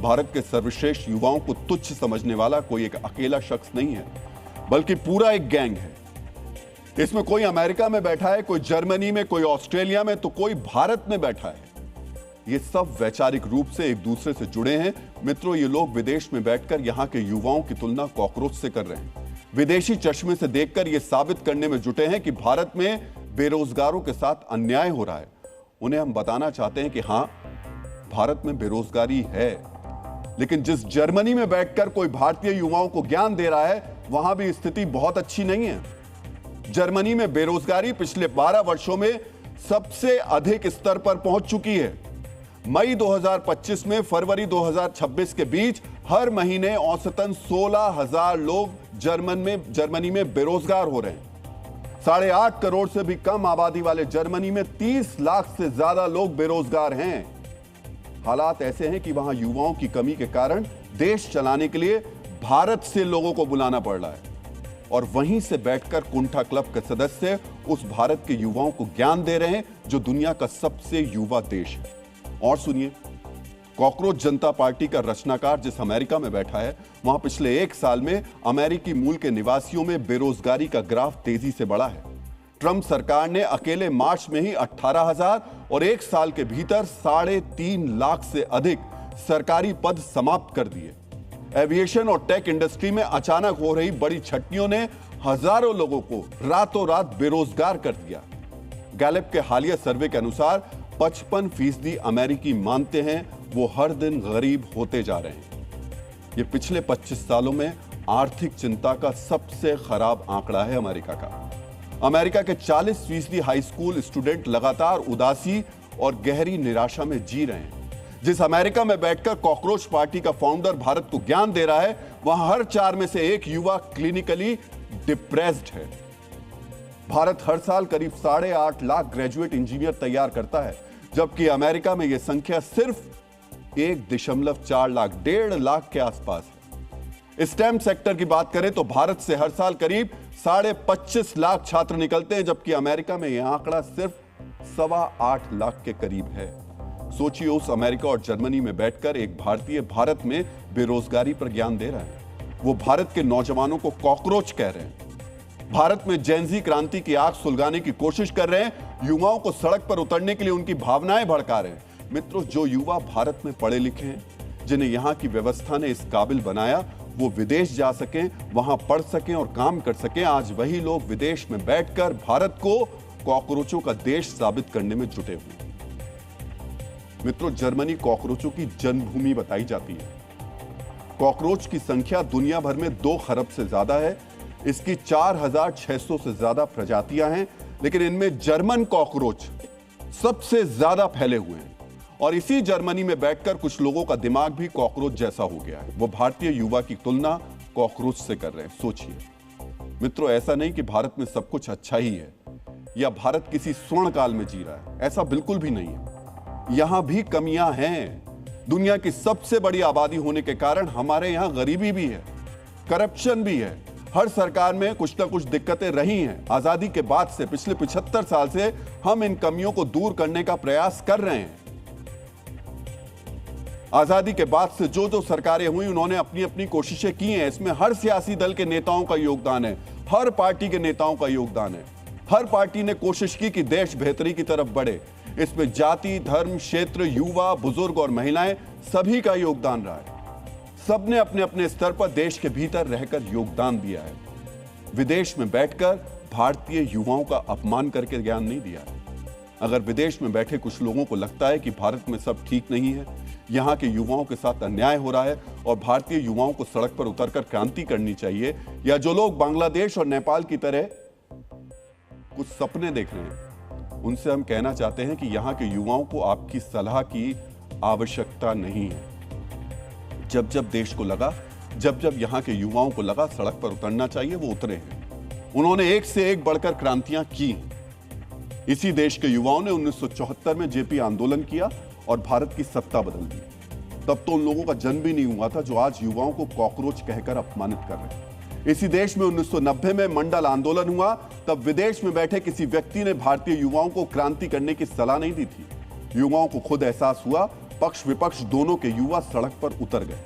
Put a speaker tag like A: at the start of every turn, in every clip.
A: भारत के सर्वश्रेष्ठ युवाओं को तुच्छ समझने वाला कोई एक अकेला शख्स नहीं है, बल्कि पूरा एक गैंग है। इसमें कोई अमेरिका में बैठा है, कोई जर्मनी में, कोई ऑस्ट्रेलिया में, तो कोई भारत में बैठा है। ये सब वैचारिक रूप से एक दूसरे से जुड़े हैं। मित्रों, ये लोग विदेश में बैठकर यहां के युवाओं की तुलना कॉकरोच से कर रहे हैं। विदेशी चश्मे से देखकर ये साबित करने में जुटे हैं कि भारत में बेरोजगारों के साथ अन्याय हो रहा है। उन्हें हम बताना चाहते हैं कि हां, भारत में बेरोजगारी है, लेकिन जिस जर्मनी में बैठकर कोई भारतीय युवाओं को ज्ञान दे रहा है, वहां भी स्थिति बहुत अच्छी नहीं है। जर्मनी में बेरोजगारी पिछले 12 वर्षों में सबसे अधिक स्तर पर पहुंच चुकी है। मई 2025 में फरवरी 2026 के बीच हर महीने औसतन 16,000 लोग जर्मनी में बेरोजगार हो रहे हैं। 8.5 करोड़ से भी कम आबादी वाले जर्मनी में 30 लाख से ज्यादा लोग बेरोजगार हैं। हालात ऐसे हैं कि वहां युवाओं की कमी के कारण देश चलाने के लिए भारत से लोगों को बुलाना पड़ रहा है, और वहीं से बैठकर कुंठा क्लब के सदस्य उस भारत के युवाओं को ज्ञान दे रहे हैं जो दुनिया का सबसे युवा देश है। और सुनिए, कॉकरोच जनता पार्टी का रचनाकार जिस अमेरिका में बैठा है, वहां पिछले 1 साल में अमेरिकी मूल के निवासियों में बेरोजगारी का ग्राफ तेजी से बढ़ा है। ट्रंप सरकार ने अकेले मार्च में ही 18,000 और 1 साल के भीतर 3.5 लाख से अधिक सरकारी पद समाप्त कर दिए। एविएशन और टेक इंडस्ट्री में अचानक हो रही बड़ी छटनियों ने हजारों लोगों को रातों रात बेरोजगार कर दिया। गैलेप के हालिया सर्वे के अनुसार 55% अमेरिकी मानते हैं वो हर दिन गरीब होते जा रहे हैं। ये पिछले 25 सालों में आर्थिक चिंता का सबसे खराब आंकड़ा है अमेरिका का। अमेरिका के 40% हाई स्कूल स्टूडेंट लगातार उदासी और गहरी निराशा में जी रहे हैं। जिस अमेरिका में बैठकर कॉकरोच पार्टी का फाउंडर भारत को ज्ञान दे रहा है, वहां हर 4 में से 1 युवा क्लिनिकली डिप्रेस्ड है। भारत हर साल करीब 8.5 लाख ग्रेजुएट इंजीनियर तैयार करता है, जबकि अमेरिका में यह संख्या सिर्फ 1.4 लाख, 1.5 लाख के आसपास है। स्टेम सेक्टर की बात करें तो भारत से हर साल करीब 25.5 लाख छात्र निकलते हैं, जबकि अमेरिका में यह आंकड़ा सिर्फ 8.25 लाख के करीब है। सोचिए, उस अमेरिका और जर्मनी में बैठकर एक भारतीय भारत में बेरोजगारी पर ज्ञान दे रहा है। वो भारत के नौजवानों को कॉकरोच कह रहे हैं। भारत में जेनजी क्रांति की आग सुलगाने की कोशिश कर रहे हैं। युवाओं को सड़क पर उतरने के लिए उनकी भावनाएं भड़का रहे हैं। मित्रों, जो युवा भारत में पढ़े लिखे हैं, जिन्हें यहां की व्यवस्था ने इस काबिल बनाया वो विदेश जा सकें, वहां पढ़ सकें और काम कर सकें, आज वही लोग विदेश में बैठकर भारत को कॉकरोचों का देश साबित करने में जुटे हुए। मित्रों, जर्मनी कॉकरोचों की जन्मभूमि बताई जाती है। कॉकरोच की संख्या दुनिया भर में 2 खरब से ज्यादा है। इसकी 4,600 से ज्यादा प्रजातियां हैं, लेकिन इनमें जर्मन कॉकरोच सबसे ज्यादा फैले हुए हैं। और इसी जर्मनी में बैठकर कुछ लोगों का दिमाग भी कॉकरोच जैसा हो गया है। वो भारतीय युवा की तुलना कॉकरोच से कर रहे हैं। सोचिए मित्रों, ऐसा नहीं कि भारत में सब कुछ अच्छा ही है या भारत किसी स्वर्ण काल में जी रहा है, ऐसा बिल्कुल भी नहीं है। यहां भी कमियां हैं। दुनिया की सबसे बड़ी आबादी होने के कारण हमारे यहां गरीबी भी है, करप्शन भी है। हर सरकार में कुछ ना कुछ दिक्कतें रही हैं। आजादी के बाद से पिछले 75 साल से हम इन कमियों को दूर करने का प्रयास कर रहे हैं। आजादी के बाद से जो जो सरकारें हुई, उन्होंने अपनी अपनी कोशिशें की हैं। इसमें हर सियासी दल के नेताओं का योगदान है, हर पार्टी के नेताओं का योगदान है। हर पार्टी ने कोशिश की कि देश बेहतरी की तरफ बढ़े। इसमें जाति, धर्म, क्षेत्र, युवा, बुजुर्ग और महिलाएं सभी का योगदान रहा है। सबने अपने अपने स्तर पर देश के भीतर रहकर योगदान दिया है। विदेश में बैठकर भारतीय युवाओं का अपमान करके ज्ञान नहीं दिया है। अगर विदेश में बैठे कुछ लोगों को लगता है कि भारत में सब ठीक नहीं है, यहां के युवाओं के साथ अन्याय हो रहा है और भारतीय युवाओं को सड़क पर उतरकर क्रांति करनी चाहिए, या जो लोग बांग्लादेश और नेपाल की तरह कुछ सपने देख रहे हैं, उनसे हम कहना चाहते हैं कि यहां के युवाओं को आपकी सलाह की आवश्यकता नहीं है। जब जब देश को लगा, जब जब यहां के युवाओं को लगा सड़क पर उतरना चाहिए, वो उतरे हैं। उन्होंने एक से एक बढ़कर क्रांतियां की। इसी देश के युवाओं ने 1974 में जेपी आंदोलन किया और भारत की सत्ता बदल दी। तब तो उन लोगों का जन्म भी नहीं हुआ था जो आज युवाओं को कॉकरोच कहकर अपमानित कर रहे हैं। इसी देश में 1990 में मंडल आंदोलन हुआ। तब विदेश में बैठे किसी व्यक्ति ने भारतीय युवाओं को क्रांति करने की सलाह नहीं दी थी। युवाओं को खुद एहसास हुआ पक्ष विपक्ष दोनों के युवा सड़क पर उतर गए।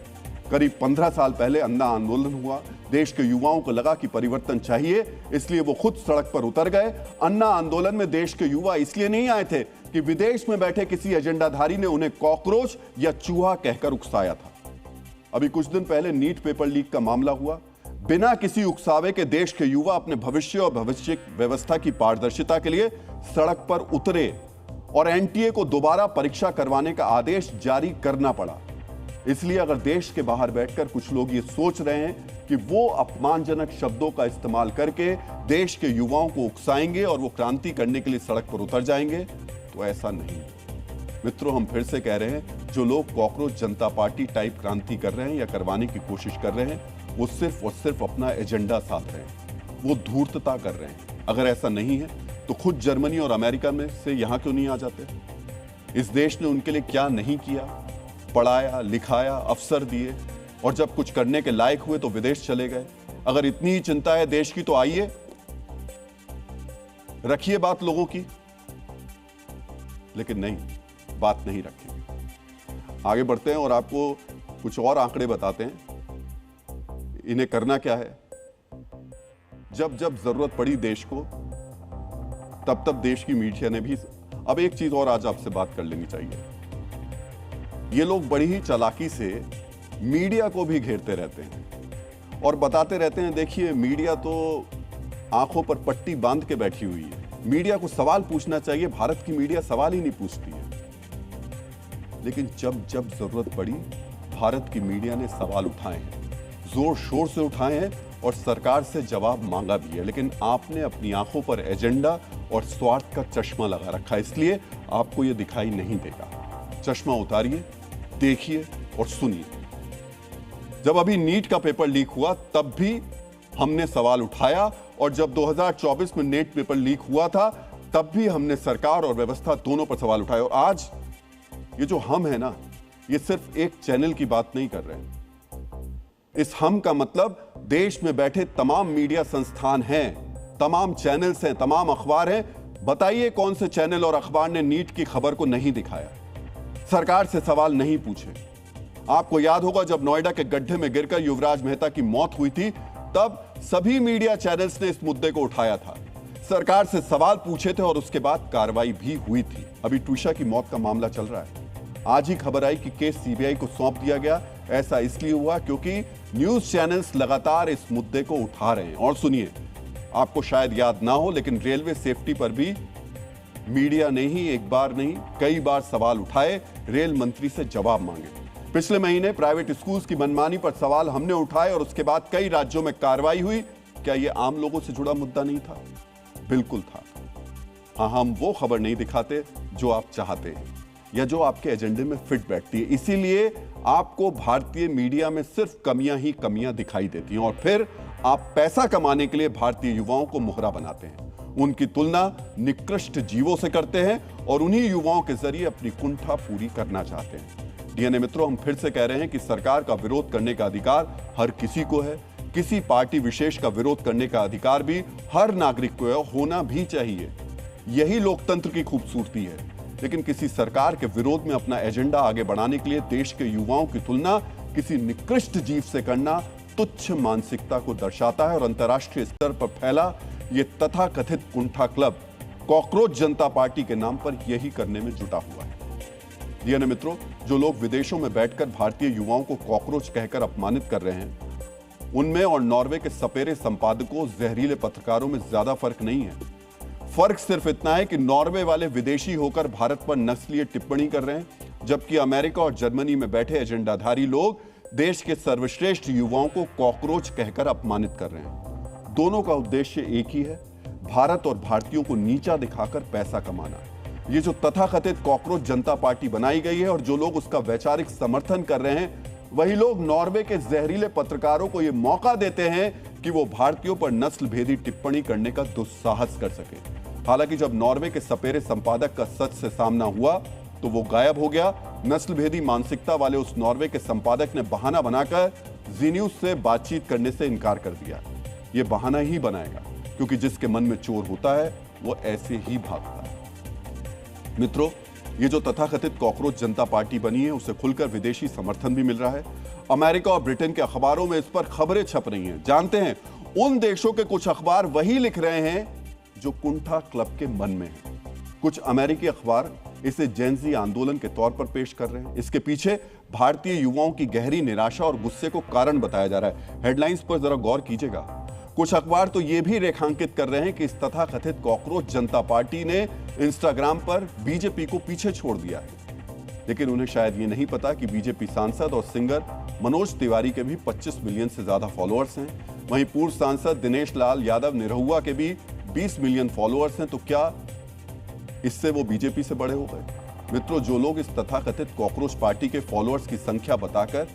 A: करीब 15 साल पहले अन्ना आंदोलन हुआ। देश के युवाओं को लगा कि परिवर्तन चाहिए, इसलिए वो खुद सड़क पर उतर गए। अन्ना आंदोलन में देश के युवा इसलिए नहीं आए थे कि विदेश में बैठे किसी एजेंडाधारी ने उन्हें कॉकरोच या चूहा कहकर उकसाया था। अभी कुछ दिन पहले नीट पेपर लीक का मामला हुआ। बिना किसी उकसावे के देश के युवा अपने भविष्य और भविष्य व्यवस्था की पारदर्शिता के लिए सड़क पर उतरे और एनटीए को दोबारा परीक्षा करवाने का आदेश जारी करना पड़ा। इसलिए अगर देश के बाहर बैठकर कुछ लोग ये सोच रहे हैं कि वो अपमानजनक शब्दों का इस्तेमाल करके देश के युवाओं को उकसाएंगे और वो क्रांति करने के लिए सड़क पर उतर जाएंगे, तो ऐसा नहीं। मित्रों, हम फिर से कह रहे हैं, जो लोग कॉकरोच जनता पार्टी टाइप क्रांति कर रहे हैं या करवाने की कोशिश कर रहे हैं, वो सिर्फ और सिर्फ अपना एजेंडा साध रहे हैं, वो धूर्तता कर रहे हैं। अगर ऐसा नहीं है तो खुद जर्मनी और अमेरिका में से यहां क्यों नहीं आ जाते? इस देश ने उनके लिए क्या नहीं किया? पढ़ाया, लिखाया, अवसर दिए, और जब कुछ करने के लायक हुए तो विदेश चले गए। अगर इतनी ही चिंता है देश की तो आइए, रखिए बात लोगों की। लेकिन नहीं, बात नहीं रखेंगे। आगे बढ़ते हैं और आपको कुछ और आंकड़े बताते हैं। इन्हें करना क्या है? जब जब जरूरत पड़ी देश को, तब तब देश की मीडिया ने भी। अब एक चीज और आज आपसे बात कर लेनी चाहिए। ये लोग बड़ी ही चालाकी से मीडिया को भी घेरते रहते हैं और बताते रहते हैं, देखिए मीडिया तो आंखों पर पट्टी बांध के बैठी हुई है, मीडिया को सवाल पूछना चाहिए। भारत की मीडिया सवाल ही नहीं पूछती है। लेकिन जब जब जरूरत पड़ी, भारत की मीडिया ने सवाल उठाए हैं, जोर शोर से उठाए हैं और सरकार से जवाब मांगा भी है। लेकिन आपने अपनी आंखों पर एजेंडा और स्वार्थ का चश्मा लगा रखा, इसलिए आपको यह दिखाई नहीं देगा। चश्मा उतारिए, देखिए और सुनिए। जब अभी नीट का पेपर लीक हुआ तब भी हमने सवाल उठाया, और जब 2024 में नीट पेपर लीक हुआ था तब भी हमने सरकार और व्यवस्था दोनों पर सवाल उठाए। और आज ये जो हम है ना, ये सिर्फ एक चैनल की बात नहीं कर रहे हैं। इस हम का मतलब देश में बैठे तमाम मीडिया संस्थान हैं, तमाम चैनल्स हैं, तमाम अखबार हैं। बताइए कौन से चैनल और अखबार ने नीट की खबर को नहीं दिखाया, सरकार से सवाल नहीं पूछे? आपको याद होगा जब नोएडा के गड्ढे में गिरकर युवराज मेहता की मौत हुई थी, तब सभी मीडिया चैनल्स ने इस मुद्दे को उठाया था, सरकार से सवाल पूछे थे और उसके बाद कार्रवाई भी हुई थी। अभी ट्विशा की मौत का मामला चल रहा है। आज ही खबर आई कि केस सीबीआई को सौंप दिया गया। ऐसा इसलिए हुआ क्योंकि न्यूज चैनल्स लगातार इस मुद्दे को उठा रहे हैं। और सुनिए, आपको शायद याद ना हो, लेकिन रेलवे सेफ्टी पर भी मीडिया ने ही एक बार नहीं कई बार सवाल उठाए, रेल मंत्री से जवाब मांगे। पिछले महीने प्राइवेट स्कूल्स की मनमानी पर सवाल हमने उठाए और उसके बाद कई राज्यों में कार्रवाई हुई। क्या यह आम लोगों से जुड़ा मुद्दा नहीं था? बिल्कुल था। हाँ, हम वो खबर नहीं दिखाते जो आप चाहते हैं या जो आपके एजेंडे में फिट बैठती है। इसीलिए आपको भारतीय मीडिया में सिर्फ कमियां ही कमियां दिखाई देती हैं और फिर आप पैसा कमाने के लिए भारतीय युवाओं को मोहरा बनाते हैं, उनकी तुलना निकृष्ट जीवों से करते हैं और उन्हीं युवाओं के जरिए अपनी कुंठा पूरी करना चाहते हैं। डीएनए मित्रों, हम फिर से कह रहे हैं कि सरकार का विरोध करने का अधिकार हर किसी को है। किसी पार्टी विशेष का विरोध करने का अधिकार भी हर नागरिक को है, होना भी चाहिए। यही लोकतंत्र की खूबसूरती है। लेकिन किसी सरकार के विरोध में अपना एजेंडा आगे बढ़ाने के लिए देश के युवाओं की तुलना किसी निकृष्ट जीव से करना तुच्छ मानसिकता को दर्शाता है और अंतर्राष्ट्रीय स्तर पर फैला ये तथाकथित कुंठा क्लब कॉकरोच जनता पार्टी के नाम पर यही करने में जुटा हुआ है। डीएनए मित्रों, जो लोग विदेशों में बैठकर भारतीय युवाओं को कॉकरोच कहकर अपमानित कर रहे हैं, उनमें और नॉर्वे के सपेरे संपादकों, जहरीले पत्रकारों में ज्यादा फर्क नहीं है। फर्क सिर्फ इतना है कि नॉर्वे वाले विदेशी होकर भारत पर नस्लीय टिप्पणी कर रहे हैं, जबकि अमेरिका और जर्मनी में बैठे एजेंडाधारी लोग देश के सर्वश्रेष्ठ युवाओं को कॉकरोच कहकर अपमानित कर रहे हैं। दोनों का उद्देश्य एक ही है, भारत और भारतीयों को नीचा दिखाकर पैसा कमाना। ये जो तथाकथित कॉकरोच जनता पार्टी बनाई गई है और जो लोग उसका वैचारिक समर्थन कर रहे हैं, वही लोग नॉर्वे के जहरीले पत्रकारों को यह मौका देते हैं कि वो भारतीयों पर नस्ल भेदी टिप्पणी करने का दुस्साहस कर सके। हालांकि जब नॉर्वे के सपेरे संपादक का सच से सामना हुआ तो वो गायब हो गया। नस्ल भेदी मानसिकता वाले उस नॉर्वे के संपादक ने बहाना बनाकर जी न्यूज से बातचीत करने से इनकार कर दिया। ये बहाना ही बनाएगा, क्योंकि जिसके मन में चोर होता है वो ऐसे ही भागता है। मित्रों, ये जो तथाकथित कॉकरोच जनता पार्टी बनी है उसे खुलकर विदेशी समर्थन भी मिल रहा है। अमेरिका और ब्रिटेन के अखबारों में इस पर खबरें छप रही हैं। जानते हैं, उन देशों के कुछ अखबार वही लिख रहे हैं जो कुंठा क्लब के मन में है। कुछ अमेरिकी अखबार इसे जेनजी आंदोलन के तौर पर पेश कर रहे हैं। इसके पीछे भारतीय युवाओं की गहरी निराशा और गुस्से को कारण बताया जा रहा है। हेडलाइंस पर जरा गौर कीजिएगा। कुछ अखबार तो यह भी रेखांकित कर रहे हैं कि इस तथाकथित कॉकरोच जनता पार्टी ने इंस्टाग्राम पर बीजेपी को पीछे छोड़ दिया है। लेकिन उन्हें शायद ये नहीं पता कि बीजेपी सांसद और सिंगर मनोज तिवारी के भी 25 मिलियन से ज्यादा फॉलोअर्स हैं। वहीं पूर्व सांसद दिनेश लाल यादव निरहुआ के भी 20 मिलियन फॉलोअर्स हैं। तो क्या इससे वो बीजेपी से बड़े हो गए? मित्रों, जो लोग इस तथाकथित कॉकरोच पार्टी के फॉलोअर्स की संख्या बताकर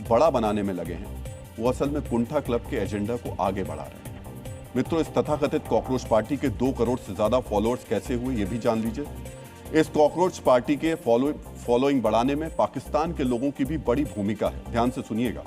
A: बड़ा बनाने में लगे हैं, वो असल में कुंठा क्लब के एजेंडा को आगे बढ़ा रहे हैं। मित्रों, इस तथाकथित कॉकरोच पार्टी के 2 करोड़ से ज्यादा फॉलोअर्स कैसे हुए, ये भी जान लीजिए। इस कॉकरोच पार्टी के फॉलोइंग बढ़ाने में पाकिस्तान के लोगों की भी बड़ी भूमिका है। ध्यान से सुनिएगा।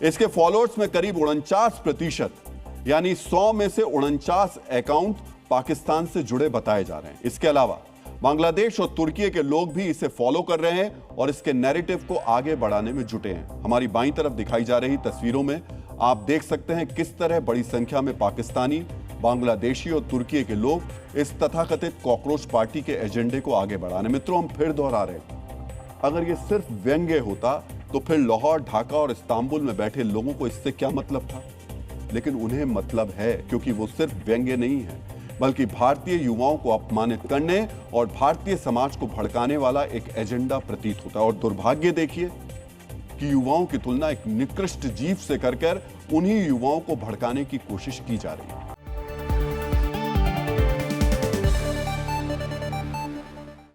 A: इसके फॉलोअर्स में करीब 49%, यानी 100 में से 49 अकाउंट पाकिस्तान से जुड़े बताए जा रहे हैं। इसके अलावा बांग्लादेश और तुर्की के लोग भी इसे फॉलो कर रहे हैं और इसके नैरेटिव को आगे बढ़ाने में जुटे हैं। हमारी बाईं तरफ दिखाई जा रही तस्वीरों में आप देख सकते हैं किस तरह बड़ी संख्या में पाकिस्तानी, बांग्लादेशी और तुर्की के लोग इस तथाकथित कॉकरोच पार्टी के एजेंडे को आगे बढ़ाने। मित्रों, हम फिर दोहरा रहे हैं, अगर ये सिर्फ व्यंग्य होता तो फिर लाहौर, ढाका और इस्तांबुल में बैठे लोगों को इससे क्या मतलब था? लेकिन उन्हें मतलब है, क्योंकि वो सिर्फ व्यंग्य नहीं है, बल्कि भारतीय युवाओं को अपमानित करने और भारतीय समाज को भड़काने वाला एक एजेंडा प्रतीत होता है। और दुर्भाग्य देखिए कि युवाओं की तुलना एक निकृष्ट जीव से कर उन्हीं युवाओं को भड़काने की कोशिश की जा रही है।